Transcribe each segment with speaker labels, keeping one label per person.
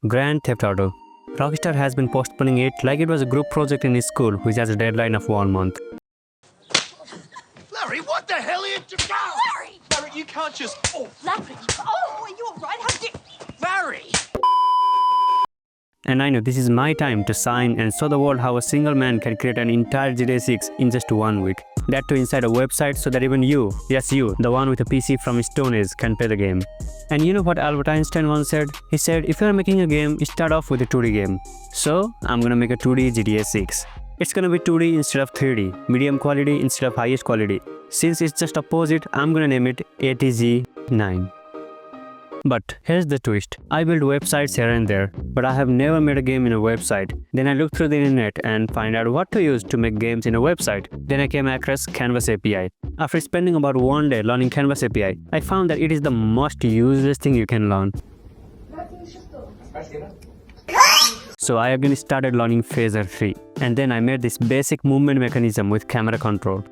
Speaker 1: Grand Theft Auto. Rockstar has been postponing it like it was a group project in his school which has a deadline of 1 month.
Speaker 2: Larry, what the hell are you doing?
Speaker 3: Larry!
Speaker 2: Larry, you can't just... Oh,
Speaker 3: Larry! Oh, are you alright? How did...
Speaker 2: Larry!
Speaker 1: And I know this is my time to shine and show the world how a single man can create an entire GTA 6 in just 1 week. That too inside a website so that even you, yes you, the one with a PC from Stone Age, can play the game. And you know what Albert Einstein once said? He said, if you are making a game, start off with a 2D game. So, I'm gonna make a 2D GTA 6. It's gonna be 2D instead of 3D, medium quality instead of highest quality. Since it's just opposite, I'm gonna name it ATG9. But here's the twist. I build websites here and there, but I have never made a game in a website. Then I looked through the internet and find out what to use to make games in a website. Then I came across Canvas API. After spending about 1 day learning Canvas API, I found that it is the most useless thing you can learn. So I again started learning Phaser 3. And then I made this basic movement mechanism with camera control.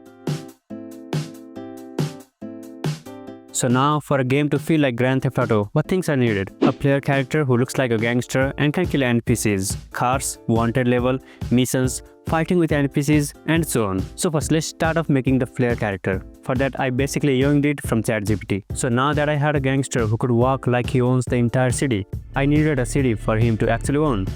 Speaker 1: So now, for a game to feel like Grand Theft Auto, what things are needed? A player character who looks like a gangster and can kill NPCs, cars, wanted level, missions, fighting with NPCs, and so on. So first, let's start off making the player character. For that, I basically younged it from ChatGPT. So now that I had a gangster who could walk like he owns the entire city, I needed a city for him to actually own.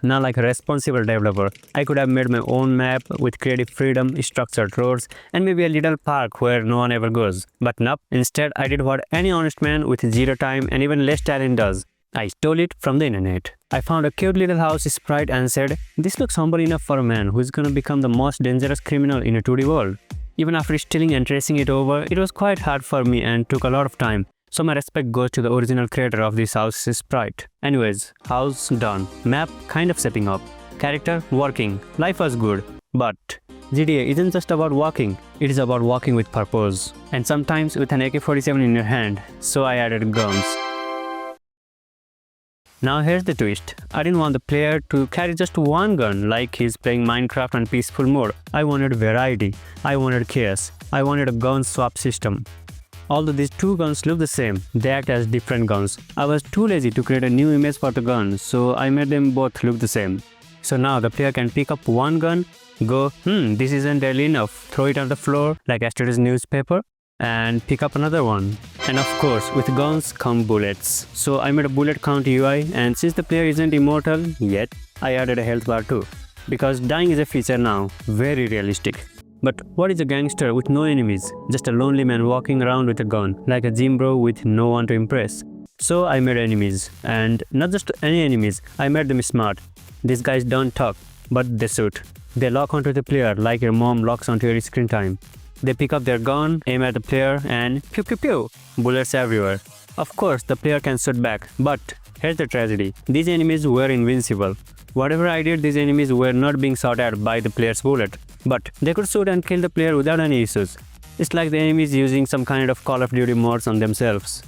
Speaker 1: Now, like a responsible developer, I could have made my own map with creative freedom, structured roads, and maybe a little park where no one ever goes. But nope, instead I did what any honest man with zero time and even less talent does. I stole it from the internet. I found a cute little house sprite and said, this looks humble enough for a man who is gonna become the most dangerous criminal in a 2D world. Even after stealing and tracing it over, it was quite hard for me and took a lot of time. So my respect goes to the original creator of this house sprite. Anyways, house done. Map kind of stepping up. Character working. Life was good. But GTA isn't just about walking. It is about walking with purpose. And sometimes with an AK-47 in your hand. So I added guns. Now here's the twist. I didn't want the player to carry just one gun like he's playing Minecraft on peaceful mode. I wanted variety. I wanted chaos. I wanted a gun swap system. Although these two guns look the same, they act as different guns. I was too lazy to create a new image for the gun, so I made them both look the same. So now the player can pick up one gun, go, this isn't deadly enough, throw it on the floor like yesterday's newspaper, and pick up another one. And of course, with guns come bullets. So I made a bullet count UI, and since the player isn't immortal yet, I added a health bar too. Because dying is a feature now, very realistic. But what is a gangster with no enemies? Just a lonely man walking around with a gun, like a gym bro with no one to impress. So I made enemies, and not just any enemies, I made them smart. These guys don't talk, but they shoot. They lock onto the player like your mom locks onto your screen time. They pick up their gun, aim at the player, and pew pew pew, bullets everywhere. Of course, the player can shoot back, but here's the tragedy. These enemies were invincible. Whatever I did, these enemies were not being shot at by the player's bullet. But they could shoot and kill the player without any issues. It's like the enemies using some kind of Call of Duty mods on themselves.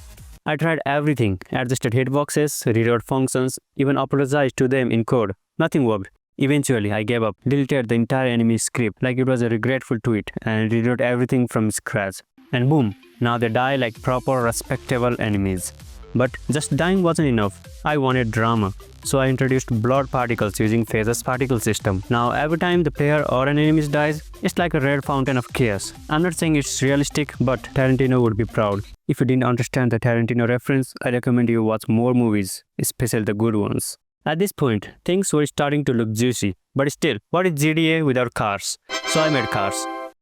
Speaker 1: I tried everything, adjusted hitboxes, reload functions, even apologized to them in code. Nothing worked. Eventually, I gave up, deleted the entire enemy script like it was a regretful tweet, and rewrote everything from scratch. And boom, now they die like proper, respectable enemies. But just dying wasn't enough. I wanted drama. So I introduced blood particles using Phaser's particle system. Now every time the player or an enemy dies, it's like a red fountain of chaos. I'm not saying it's realistic, but Tarantino would be proud. If you didn't understand the Tarantino reference, I recommend you watch more movies, especially the good ones. At this point, things were starting to look juicy. But still, what is GTA without cars? So I made cars.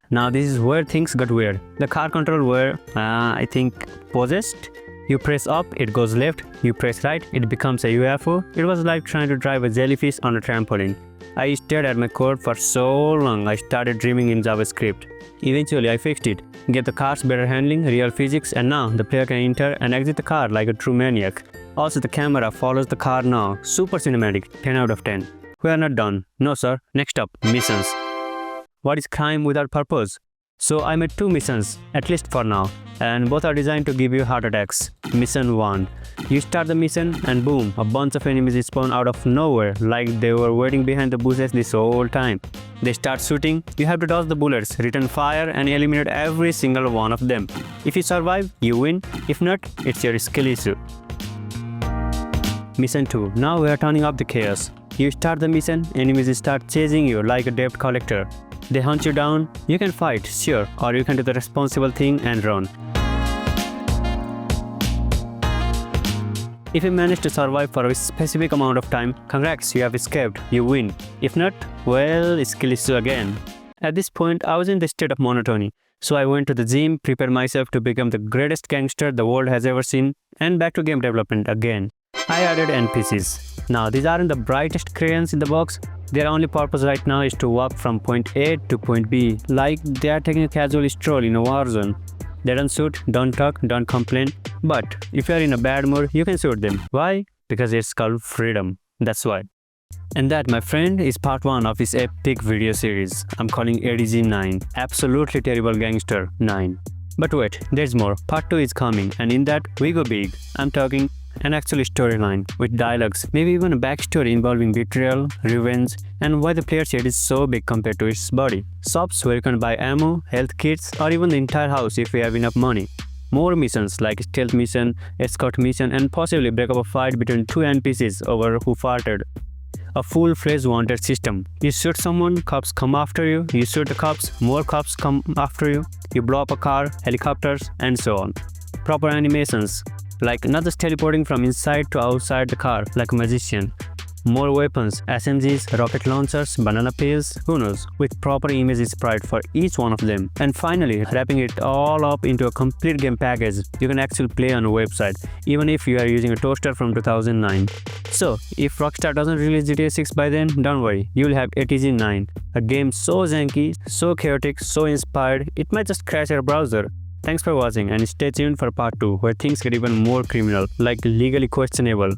Speaker 1: Now this is where things got weird. The car control were, I think, possessed. You press up, it goes left. You press right, it becomes a UFO. It was like trying to drive a jellyfish on a trampoline. I stared at my code for so long, I started dreaming in JavaScript. Eventually, I fixed it. Gave the cars better handling, real physics, and now the player can enter and exit the car like a true maniac. Also, the camera follows the car now. Super cinematic, 10 out of 10. We are not done. No sir. Next up, missions. What is crime without purpose? So I made 2 missions, at least for now, and both are designed to give you heart attacks. Mission 1. You start the mission and boom, a bunch of enemies spawn out of nowhere like they were waiting behind the bushes this whole time. They start shooting, you have to dodge the bullets, return fire and eliminate every single one of them. If you survive, you win. If not, it's your skill issue. Mission 2. Now we are turning up the chaos. You start the mission, enemies start chasing you like a debt collector. They hunt you down, you can fight, sure, or you can do the responsible thing and run. If you manage to survive for a specific amount of time, congrats, you have escaped, you win. If not, well, skill issue again. At this point, I was in the state of monotony, so I went to the gym, prepared myself to become the greatest gangster the world has ever seen, and back to game development again. I added NPCs. Now, these aren't the brightest crayons in the box. Their only purpose right now is to walk from point A to point B, like they are taking a casual stroll in a war zone. They don't shoot, don't talk, don't complain. But if you are in a bad mood, you can shoot them. Why? Because it's called freedom. That's why. And that, my friend, is part 1 of this epic video series. I'm calling ADG 9. Absolutely Terrible Gangster 9. But wait, there's more. Part 2 is coming, and in that, we go big. I'm talking an actual storyline with dialogues, maybe even a backstory involving betrayal, revenge, and why the player's head is so big compared to its body. Shops where you can buy ammo, health kits, or even the entire house if you have enough money. More missions like stealth mission, escort mission, and possibly break up a fight between 2 NPCs over who farted. A full-fledged wanted system. You shoot someone, cops come after you. You shoot the cops, more cops come after you. You blow up a car, helicopters, and so on. Proper animations, like not just teleporting from inside to outside the car like a magician. More weapons, SMGs, rocket launchers, banana peels, who knows, with proper image sprite for each one of them. And finally, wrapping it all up into a complete game package you can actually play on a website, even if you are using a toaster from 2009. So, if Rockstar doesn't release GTA 6 by then, don't worry, you'll have ATG 9, a game so janky, so chaotic, so inspired, it might just crash your browser. Thanks for watching, and stay tuned for part 2 where things get even more criminal, like legally questionable.